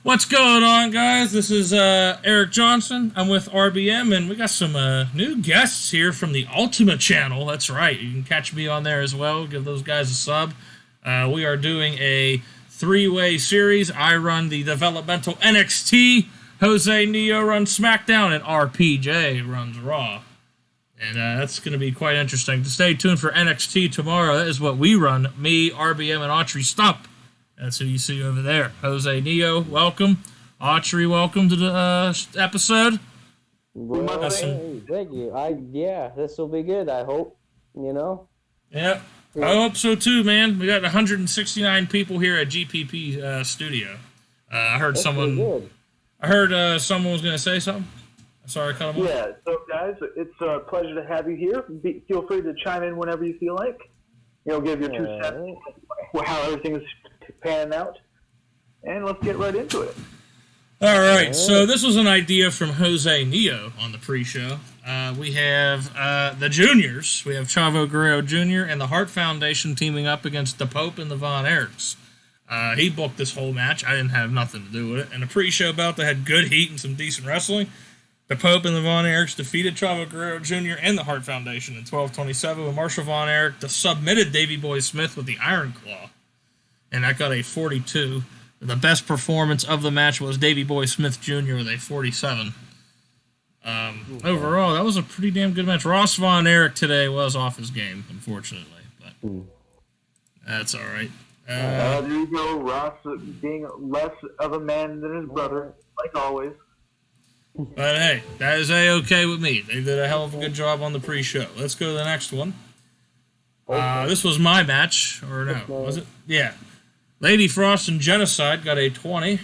What's going on, guys? This is Eric Johnson. I'm with RBM, and we got some new guests here from the Ultimate channel. That's right. You can catch me on there as well. Give those guys a sub. We are doing a three-way series. I run the developmental NXT. Jose Neo runs SmackDown, and RPJ runs Raw. And that's going to be quite interesting. Stay tuned for NXT tomorrow. That is what we run. Me, RBM, and Autry Stump. That's who you see over there. Jose Neo, welcome. Autry, welcome to the episode. Well, thank you. Yeah, this will be good, I hope. You know? Yeah, I hope so too, man. We got 169 people here at GPP studio. I heard someone... I heard someone was going to say something. Sorry, I cut him off. Yeah, so guys, it's a pleasure to have you here. Feel free to chime in whenever you feel like. You know, give your 2 cents how everything is panning out. And let's get right into it. All right, so this was an idea from Jose Neo on the pre-show. We have the juniors. We have Chavo Guerrero Jr. and the Hart Foundation teaming up against the Pope and the Von Eriks. He booked this whole match. I didn't have nothing to do with it. And a pre-show bout that had good heat and some decent wrestling. The Pope and the Von Eriks defeated Chavo Guerrero Jr. and the Hart Foundation in 12:27 with Marshall Von Erich submitted Davey Boy Smith with the Iron Claw. And that got a 42. The best performance of the match was Davey Boy Smith Jr. with a 47. Overall, that was a pretty damn good match. Ross Von Erich today was off his game, unfortunately. But that's all right. There you go, Ross being less of a man than his brother, like always. But hey, that is A-okay with me. They did a hell of a good job on the pre-show. Let's go to the next one. This was my match, or no, was it? Yeah. Lady Frost and Genocide got a 20.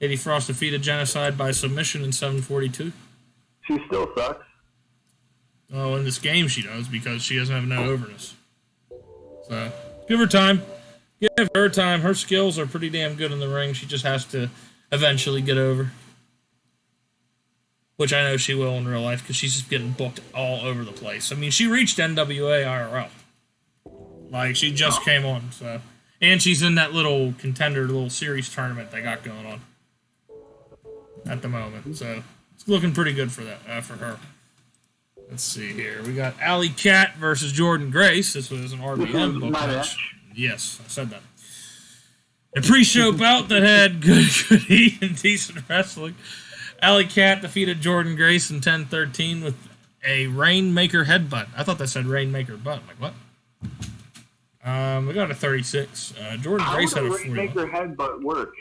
Lady Frost defeated Genocide by submission in 7:42. She still sucks. Oh, in this game she does, because she doesn't have no overness. So, give her time. Give her time. Her skills are pretty damn good in the ring. She just has to eventually get over. Which I know she will in real life, because she's just getting booked all over the place. I mean, she reached NWA IRL. Like, she just came on, so... And she's in that little contender, little series tournament they got going on at the moment. So, it's looking pretty good for that, for her. Let's see here. We got Alley Cat versus Jordan Grace. This was an RBM book match. Yes, I said that. A pre-show bout that had good heat and decent wrestling. Alley Cat defeated Jordan Grace in 10:13 with a Rainmaker headbutt. I thought that said Rainmaker butt. I'm like, what? We got a 36. Jordan Grace had a 40. How would a Rainmaker headbutt work?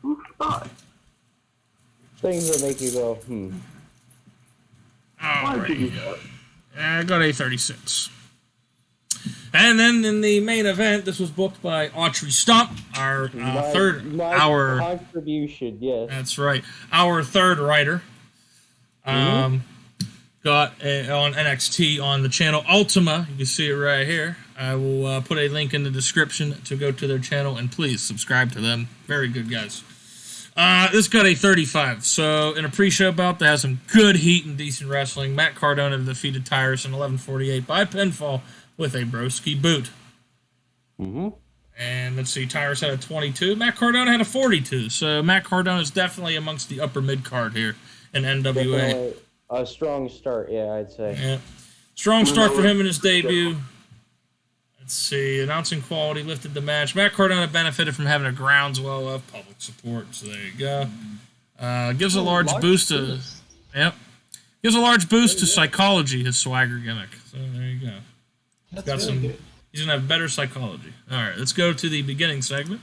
Who thought? Things that make you go, Why did you do that? I got a 36. And then in the main event, this was booked by Autry Stump, our third contribution. Yes, that's right, our third writer. Got on NXT on the channel Ultima. You can see it right here. I will put a link in the description to go to their channel, and please subscribe to them. Very good guys. This got a 35. So in a pre-show bout that has some good heat and decent wrestling, Matt Cardone defeated Tyrus in 11:48 by pinfall with a broski boot. And let's see, Tyrus had a 22. Matt Cardone had a 42. So Matt Cardone is definitely amongst the upper mid-card here in NWA. Definitely a strong start, yeah, I'd say. Yeah. Strong start for him in his debut. Let's see, announcing quality lifted the match. Matt Cardone benefited from having a groundswell of public support, so there you go. Gives a large boost to... Yep. Gives a large boost to psychology, his swagger gimmick. So there you go. He's got some. He's going to have better psychology. All right, let's go to the beginning segment,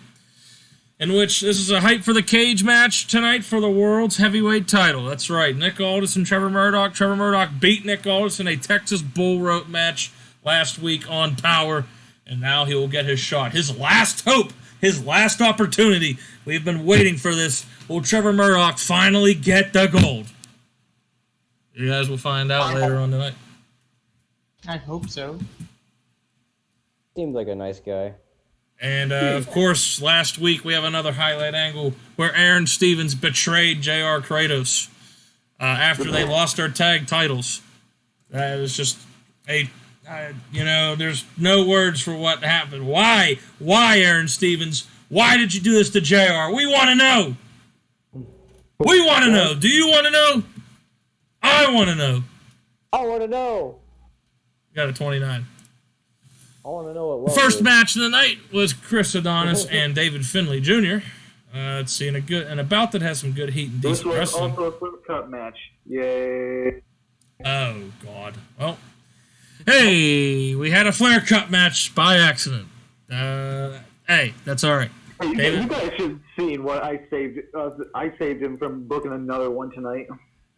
in which this is a hype for the cage match tonight for the world's heavyweight title. That's right, Nick Aldis and Trevor Murdoch. Trevor Murdoch beat Nick Aldis in a Texas bull rope match last week on Power, and now he will get his shot. His last hope, his last opportunity. We've been waiting for this. Will Trevor Murdoch finally get the gold? You guys will find out later on tonight. I hope so. Seems like a nice guy. And, of course, last week we have another highlight angle where Aaron Stevens betrayed JR Kratos after they lost their tag titles. That was just a There's no words for what happened. Why, Aaron Stevens? Why did you do this to JR? We want to know. We want to know. Do you want to know? I want to know. I want to know. Got a 29. I want to know what was. First match of the night was Chris Adonis and David Finlay Jr. Let's see, an bout that has some good heat and This decent was wrestling. also a flip cup match. Yay. Oh, God. Well, hey, we had a Flair Cup match by accident. Hey, that's all right. Hey, you David? guys should have seen what I saved. I saved him from booking another one tonight.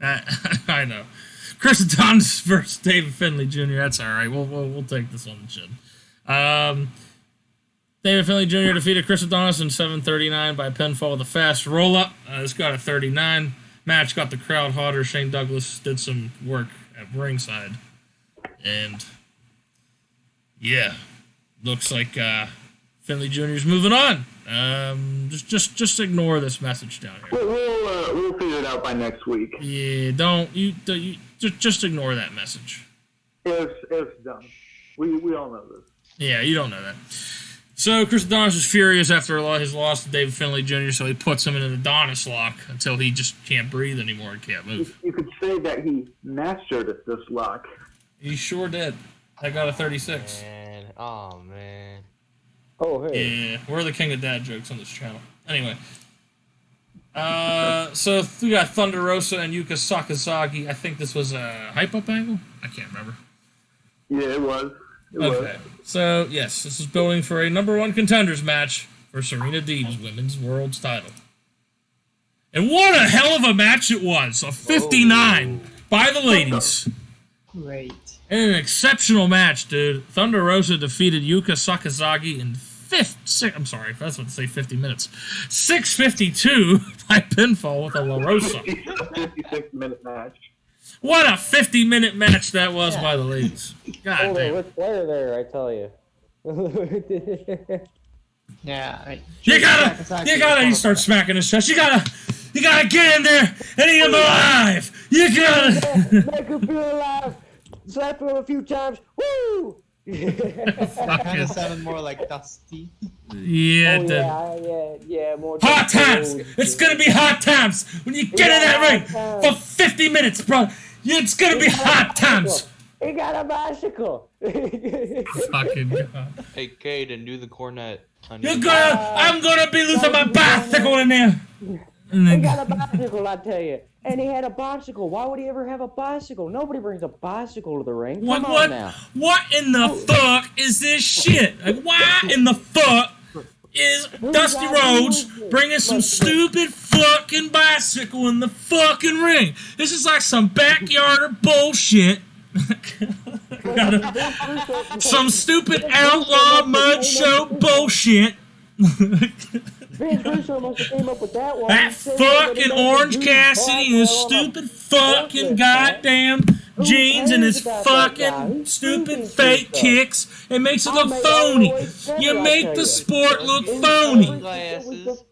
I know. Chris Adonis versus David Finlay Jr. That's all right. We'll take this on the chin. David Finlay Jr. defeated Chris Adonis in 7:39 by pinfall with a fast roll-up. This got a 39. Match got the crowd hotter. Shane Douglas did some work at ringside. And, yeah, looks like Finlay Jr.'s moving on. Just ignore this message down here. We'll figure it out by next week. Yeah, just ignore that message. It's done. We all know this. Yeah, you don't know that. So Chris Adonis is furious after his loss to David Finlay Jr., so he puts him in an Adonis lock until he just can't breathe anymore and can't move. You could say that he mastered this lock. He sure did. I got a 36. Man, oh man. Oh, hey. Yeah, we're the king of dad jokes on this channel. Anyway. So we got Thunder Rosa and Yuka Sakazaki. I think this was a hype-up angle? I can't remember. Yeah, it was. Okay. So, yes, this is building for a number one contenders match for Serena Deeb's Women's World's title. And what a hell of a match it was. A 59 by the ladies. Great. And an exceptional match, dude. Thunder Rosa defeated Yuka Sakazaki in 50 minutes. 6:52 by pinfall with a La Rosa. 56-minute match. What a 50-minute match that was by the ladies. God Oh, damn. with Flair there, I tell you. Yeah. You gotta, he starts smacking his chest. You gotta get in there and eat him alive. You gotta. Make him feel alive. Slap him a few times. Woo! Kind of sounded more like Dusty. Yeah, more hot times. old. It's gonna be hot times when you get in that ring for 50 minutes, bro. It's gonna be hot times. He got a bicycle. Fucking God. Hey, Caden, do the cornet. I'm gonna be losing my bicycle in there. He got a bicycle, I tell you. And he had a bicycle. Why would he ever have a bicycle? Nobody brings a bicycle to the ring. Come on now. What in the fuck is this shit? Like, why in the fuck is Dusty Rhodes bringing some stupid fucking bicycle in the fucking ring? This is like some backyarder bullshit. Some stupid outlaw mud show bullshit. Vince Russo must have came up with that one. That fucking Orange Cassidy and his stupid fucking goddamn jeans and his fucking stupid fake kicks. It makes it look phony. You make the sport look phony. Glasses.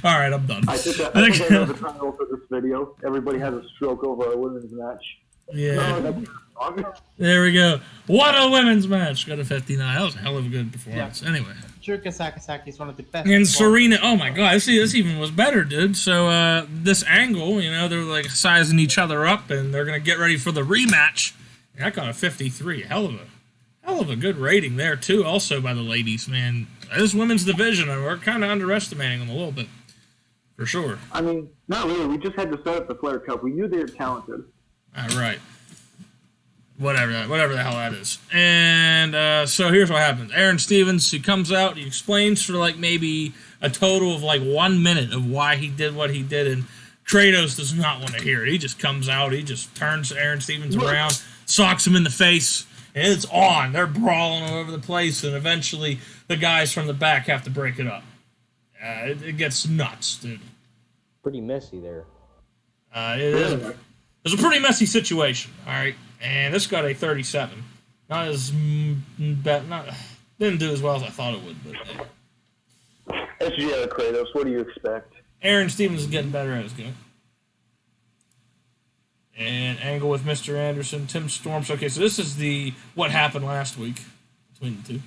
Alright, I'm done. I think I know the title for this video. Everybody has a stroke over a women's match. Yeah. that's wrong. There we go. What a women's match. Got a 59. That was a hell of a good performance. Yeah. Anyway. Yuka Sakazaki is one of the best. And Serena, oh my god, this even was better, dude. So, this angle, they're like sizing each other up and they're going to get ready for the rematch. And I got a 53. Hell of a good rating there, too, also by the ladies, man. This women's division, and we're kind of underestimating them a little bit. For sure. I mean, not really. We just had to set up the Flair Cup. We knew they were talented. All right. Whatever the hell that is. And so here's what happens. Aaron Stevens, he comes out, he explains for like maybe a total of like 1 minute of why he did what he did, and Kratos does not want to hear it. He just comes out, he just turns Aaron Stevens around, socks him in the face, and it's on. They're brawling all over the place, and eventually the guys from the back have to break it up. It gets nuts, dude. Pretty messy there. It was a pretty messy situation, all right? And this got a 37. Not as bad. Didn't do as well as I thought it would, but SGA Kratos, what do you expect? Aaron Stevens is getting better at his game. And angle with Mr. Anderson, Tim Storms. Okay, so this is the what happened last week between the two.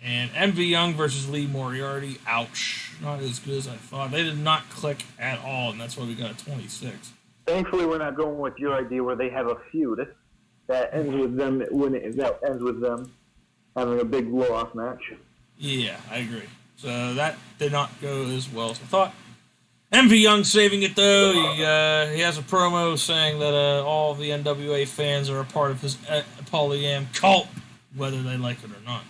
And MV Young versus Lee Moriarty. Ouch. Not as good as I thought. They did not click at all, and that's why we got a 26. Thankfully, we're not going with your idea where they have a feud that ends with them having a big blow-off match. Yeah, I agree. So that did not go as well as I thought. MV Young saving it though. He has a promo saying that all the NWA fans are a part of his polyam cult, whether they like it or not.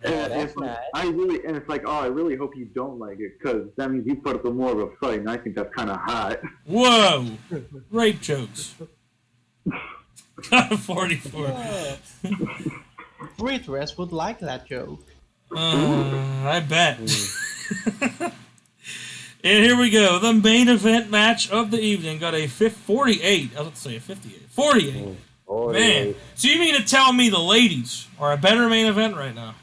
And that's nice. I really hope you don't like it, because that means you put up a more of a fight, and I think that's kind of hot. Whoa! Rape jokes. 44. Free dress would like that joke. I bet. And here we go. The main event match of the evening got a 48. I was about to say a 58. 48. Man. So you mean to tell me the ladies are a better main event right now?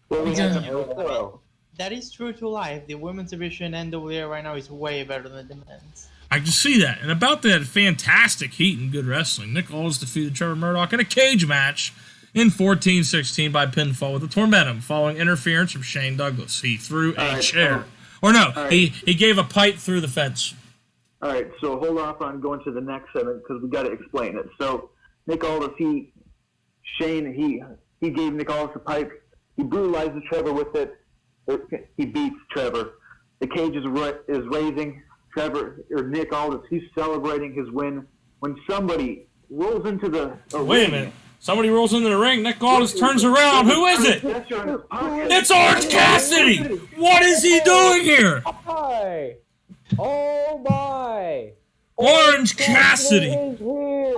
That is true to life. The women's division in NWA right now is way better than the men's. I can see that. And about that fantastic heat and good wrestling, Nick Aldis defeated Trevor Murdoch in a cage match in 14-16 by pinfall with a tormentum following interference from Shane Douglas. He threw a chair. Or no, he gave a pipe through the fence. All right, so hold off on going to the next segment because we got to explain it. So Nick Aldis, he gave Nick Aldis a pipe. He brutalizes Trevor with it. He beats Trevor. The cage is raising. Nick Aldis, he's celebrating his win when somebody rolls into the Wait a minute. Somebody rolls into the ring. Nick Aldis turns around. Who is it? It's Orange Cassidy. What is he doing here? Hi. Oh my. Orange Cassidy. Is here.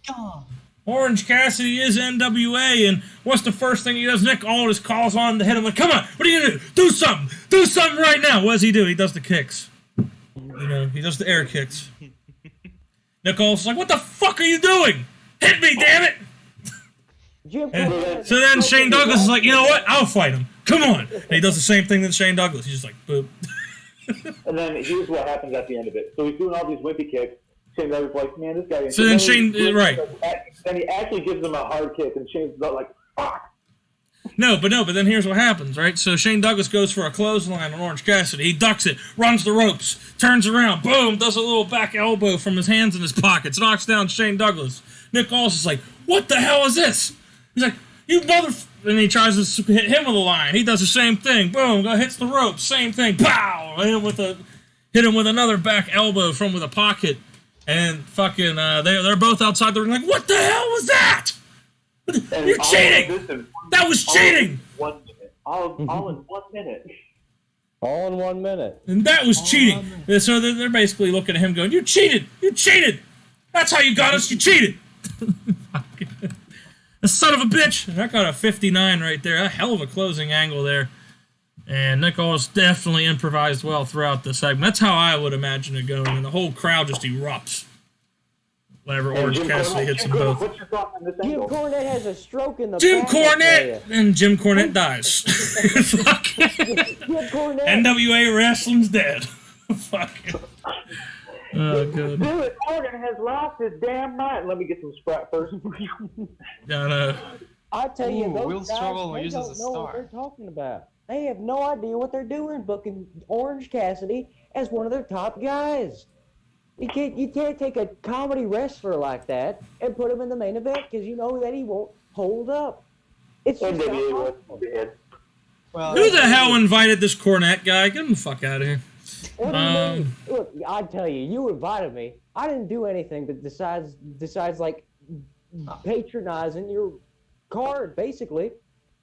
God. Orange Cassidy is NWA, and what's the first thing he does? Nick Aldis calls on to hit him like, come on, what are you going to do? Do something. Do something right now. What does he do? He does the kicks. You know, he does the air kicks. Nick Aldis is like, what the fuck are you doing? Hit me, damn it. So then Shane Douglas is like, you know what? I'll fight him. Come on. And he does the same thing to Shane Douglas. He's just like, boop. And then here's what happens at the end of it. So he's doing all these wimpy kicks. Shane Douglas is like, man, this guy... So then Shane... Right. And he actually gives him a hard kick, and Shane's like, fuck. No, but then here's what happens, right? So Shane Douglas goes for a clothesline on Orange Cassidy. He ducks it, runs the ropes, turns around, boom, does a little back elbow from his hands in his pockets, knocks down Shane Douglas. Nick Aldis is like, what the hell is this? He's like, you mother... And he tries to hit him with a line. He does the same thing. Boom, hits the ropes, same thing. Pow! Hit him with another back elbow from with a pocket. And fucking, they're both outside the ring like, what the hell was that? You're cheating! That was cheating! All in 1 minute. All in 1 minute. And that was cheating. So they're basically looking at him going, you cheated! You cheated! That's how you got us, you cheated! The son of a bitch! That got a 59 right there. A hell of a closing angle there. And Nick Aldis definitely improvised well throughout the segment. That's how I would imagine it going. And the whole crowd just erupts whenever Orange Cassidy hits them both. What's your thought on this Jim angle? Cornet has a stroke in the Jim back, Cornet! And Jim Cornet dies. Jim Cornet. NWA wrestling's dead. Fuck. Oh, good. Dude, Morgan has lost his damn mind. Let me get some Sprat first. No. I tell you, Ooh, those Will guys, Struggle they uses don't a know what star. they're talking about. They have no idea what they're doing, booking Orange Cassidy as one of their top guys. You can't take a comedy wrestler like that and put him in the main event because you know that he won't hold up. It's just not possible. Well, Who the hell invited this Cornet guy? Get him the fuck out of here. What do you mean? Look, I tell you, you invited me. I didn't do anything but besides like patronizing your card, basically.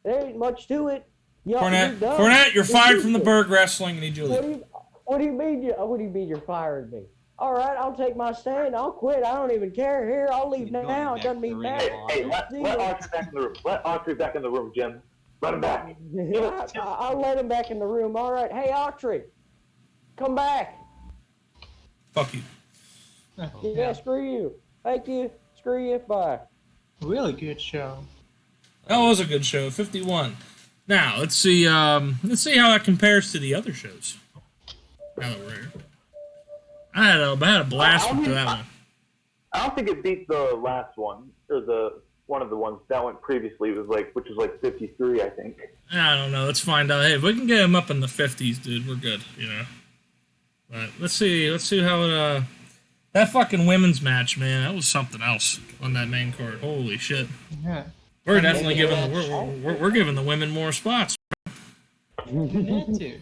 There ain't much to it. Cornet, you're fired from the Berg Wrestling. I need you to leave. What do you mean? What do you mean you're firing me? All right, I'll take my stand. I'll quit. I don't even care. Here, I'll leave now. It doesn't mean that. Hey, let Archer back in the room. Let Archer back in the room, Jim. Let him back. I'll let him back in the room. All right. Hey, Autry, come back. Fuck you. Yeah, screw you. Thank you. Screw you. Bye. Really good show. That was a good show. 51. Now let's see. Let's see how that compares to the other shows. Now that we're here. I had a blast with that one. I don't think it beat the last one, or one of the ones that went previously, which was like 53, I think. I don't know. Let's find out. Hey, if we can get him up in the 50s, dude, we're good. You know. But let's see how it. That fucking women's match, man, that was something else on that main card. Holy shit. Yeah. We're definitely we're giving the women more spots. You need to.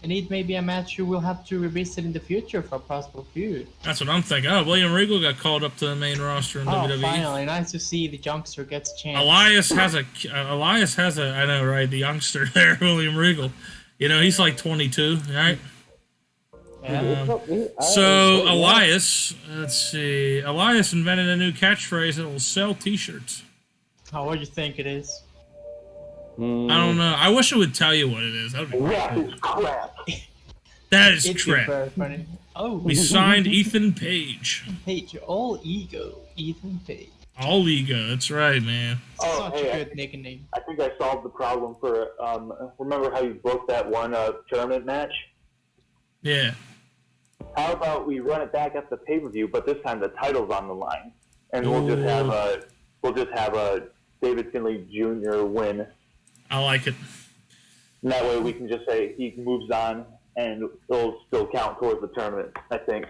I need maybe a match you will have to revisit in the future for a possible feud. That's what I'm thinking. Oh, William Regal got called up to the main roster in WWE. Finally, nice to see the youngster gets a chance. Elias has a I know, right, the youngster there, William Regal. You know, he's like 22, right? So Elias, let's see. Elias invented a new catchphrase that will sell T-shirts. Oh, what do you think it is? I don't know. I wish it would tell you what it is. That would be Rap cool. is crap. That is It's crap. very funny. Oh, We signed Ethan Page. Page, all ego, Ethan Page. All ego. That's right, man. Such a good nickname. I think I solved the problem for. Remember how you broke that one tournament match? Yeah. How about we run it back at the pay-per-view, but this time the title's on the line, and we'll just have a David Finlay Jr. win. I like it. And that way we can just say he moves on, and it'll still count towards the tournament, I think.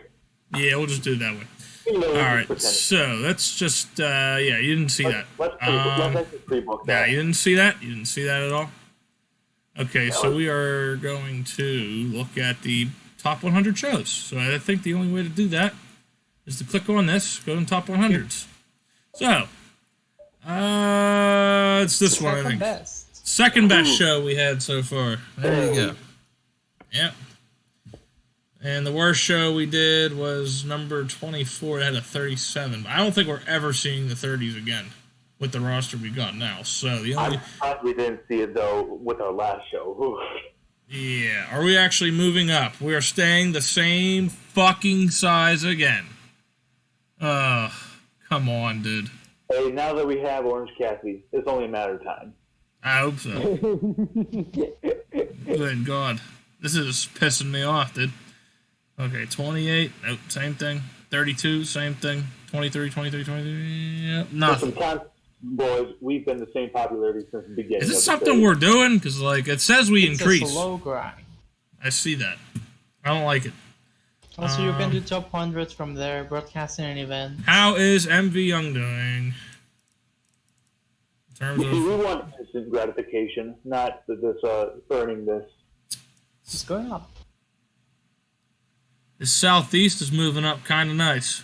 Yeah, we'll just do it that way. You know, All right. pretend. So let's just yeah, you didn't see that. Let's actually pre-book that. Yeah, you didn't see that? You didn't see that at all? Okay, so we are going to look at the top 100 shows. So I think the only way to do that is to click on this, go to top 100s. So, it's this one, I think. Best. Second best show we had so far. There you go. Yep. And the worst show we did was number 24. It had a 37. But I don't think we're ever seeing the 30s again with the roster we got now. So the only... We didn't see it, though, with our last show. Ooh. Yeah. Are we actually moving up? We are staying the same fucking size again. Come on, dude. Hey, now that we have Orange Cassidy, it's only a matter of time. I hope so. Good God. This is pissing me off, dude. Okay, 28. Nope, same thing. 32, same thing. 23, 23, 23. Yep, nothing. Boys, we've been the same popularity since the beginning. Is it something we're doing? Because, like, it says we It's increase. a slow grind. I see that. I don't like it. Also, you can do top 100s from there, broadcasting an event. How is MV Young doing? In terms See, we of... want instant gratification, not this earning this. It's going up. The Southeast is moving up kind of nice.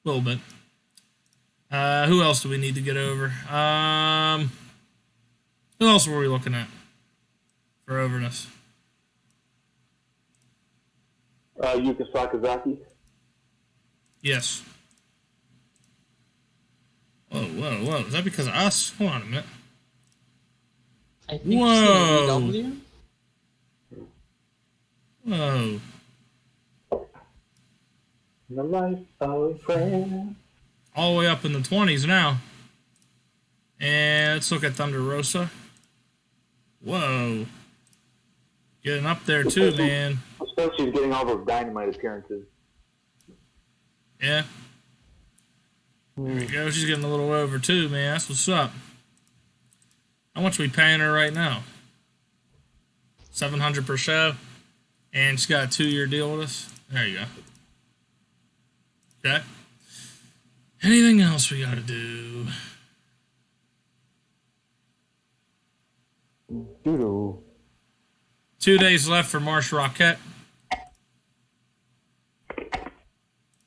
A little bit. Who else do we need to get over? Who else were we looking at for overness? Yuka Sakazaki. Yes. Whoa, whoa, whoa. Is that because of us? Hold on a minute. I think Whoa. CAW. Whoa. The life of a friend. All the way up in the 20s now. And let's look at Thunder Rosa. Whoa. Getting up there too, man. Especially getting all those Dynamite appearances. Yeah. There we go. She's getting a little over too, man. That's what's up. How much are we paying her right now? $700 per show. And she's got a 2-year deal with us. There you go. Okay. Anything else we gotta do? Doodoo. 2 days left for Marsh Rocket.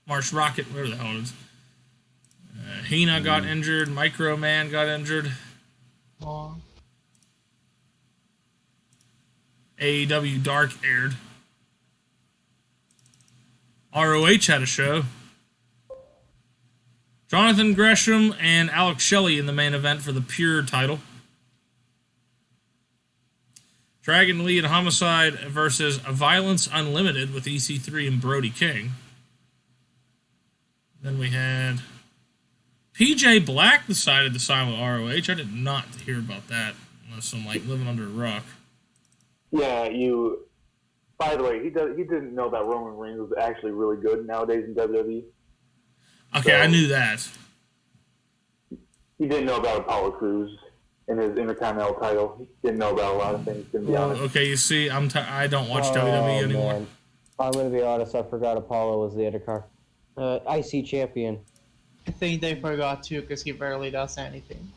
Marsh Rocket, whatever the hell it is. Hina got injured. Micro Man got injured. Oh. AEW Dark aired. ROH had a show. Jonathan Gresham and Alex Shelley in the main event for the Pure title. Dragon Lee and Homicide versus Violence Unlimited with EC3 and Brody King. Then we had PJ Black decided to sign with ROH. I did not hear about that unless I'm like living under a rock. Yeah, you By the way, he didn't know that Roman Reigns was actually really good nowadays in WWE. Okay, I knew that. He didn't know about Apollo Crews and his Intercontinental title. He didn't know about a lot of things, to be honest. Okay, you see, I don't watch WWE anymore. Man. I'm going to be honest, I forgot Apollo was the IC champion. I think they forgot too because he barely does anything.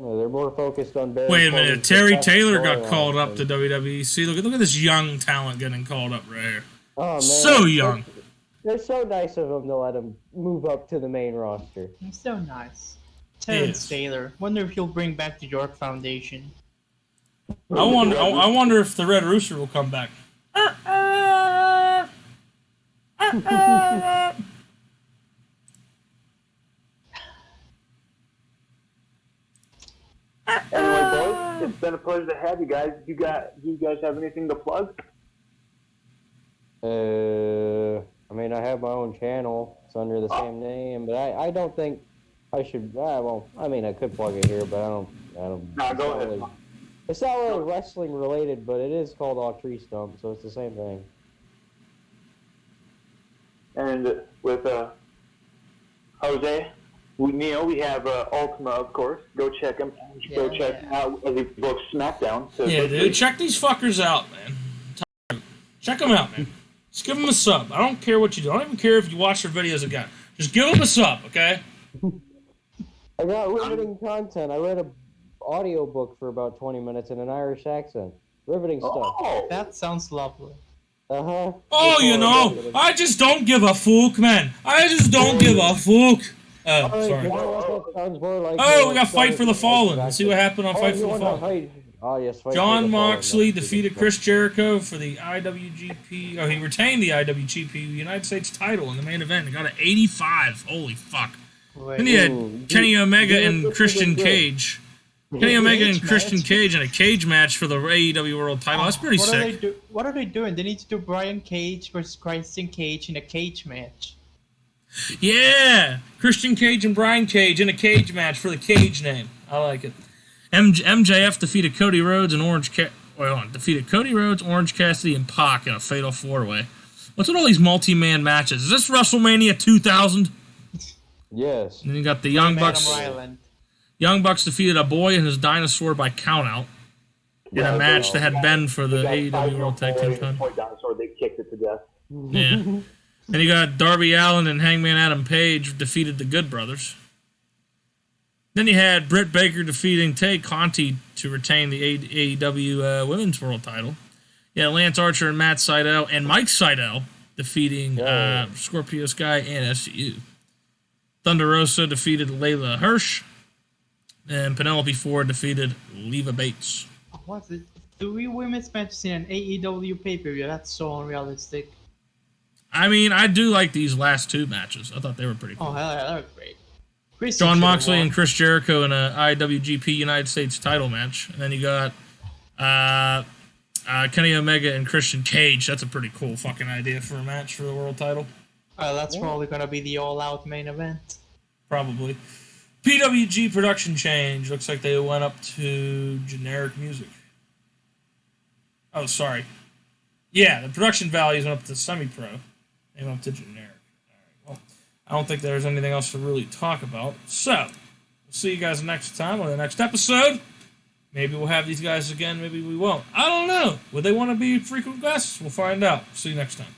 They're more focused on Barry Wait a Corbin's minute, Terry Taylor got storyline called up to than- WWE. See, look at this young talent getting called up right here. Oh, man. So young. They're so nice of them to let him move up to the main roster. He's so nice. Terrence Yes. Taylor. Wonder if he'll bring back the York Foundation. I wonder if the Red Rooster will come back. Anyway, boys, it's been a pleasure to have you guys. Do you guys have anything to plug? I mean, I have my own channel. It's under the same name, but I don't think I should. Well, I mean, I could plug it here, but I don't. Nah, go ahead. It's not really wrestling related, but it is called All Tree Stump, so it's the same thing. And with Jose, we have Ultima, of course. Go check him. Go check out as he books SmackDown. So Yeah, dude, check these fuckers out, man. Check them out, man. Just give them a sub. I don't care what you do. I don't even care if you watch their videos again. Just give them a sub, okay? I got riveting content. I read an audiobook for about 20 minutes in an Irish accent. Riveting stuff. Oh, That sounds lovely. Uh-huh. Oh, you know, I just don't give a fuck, man. I just don't give a fuck. You Sorry. know what that sounds more like? Oh, we got Fight for the Fallen. Let's see what happened on Fight for the Fallen. Oh, yes, Fight for John the Fallen. Moxley That's defeated good Chris stuff. Jericho for the IWGP. Oh, he retained the IWGP United States title in the main event. He got an 85. Holy fuck. Then he had Ooh, Kenny Omega you and look Christian good. Cage. Kenny Omega and Cage Christian match? Cage in a cage match for the AEW World title. That's pretty sick. What are they doing? They need to do Brian Cage versus Christian Cage in a cage match. Yeah, Christian Cage and Brian Cage in a cage match for the cage name. I like it. MJF defeated Cody Rhodes and defeated Cody Rhodes, Orange Cassidy, and Pac in a fatal 4-way. What's with all these multi-man matches? Is this WrestleMania 2000? Yes. And then you got the Young Bucks. Island. Young Bucks defeated a boy and his dinosaur by countout in a match that had been for the AEW World Tag Team title. Toy dinosaur, they kicked it to death. Yeah. And you got Darby Allin and Hangman Adam Page defeated the Good Brothers. Then you had Britt Baker defeating Tay Conti to retain the AEW Women's World title. Yeah, Lance Archer and Matt Sydal and Mike Sydal defeating Scorpio Sky and SCU. Thunder Rosa defeated Layla Hirsch. And Penelope Ford defeated Leva Bates. What's it? 3 women's matches in an AEW pay-per-view. That's so unrealistic. I mean, I do like these last 2 matches. I thought they were pretty cool. Oh, hell yeah, that was great. Christian John should've Moxley won. and Chris Jericho in a IWGP United States title match. And then you got Kenny Omega and Christian Cage. That's a pretty cool fucking idea for a match for the world title. That's probably gonna be the all-out main event. Probably. PWG production change. Looks like they went up to generic music. Oh, sorry. Yeah, the production values went up to semi-pro. They went up to generic. All right, well, I don't think there's anything else to really talk about. So, we'll see you guys next time on the next episode. Maybe we'll have these guys again. Maybe we won't. I don't know. Would they want to be frequent guests? We'll find out. See you next time.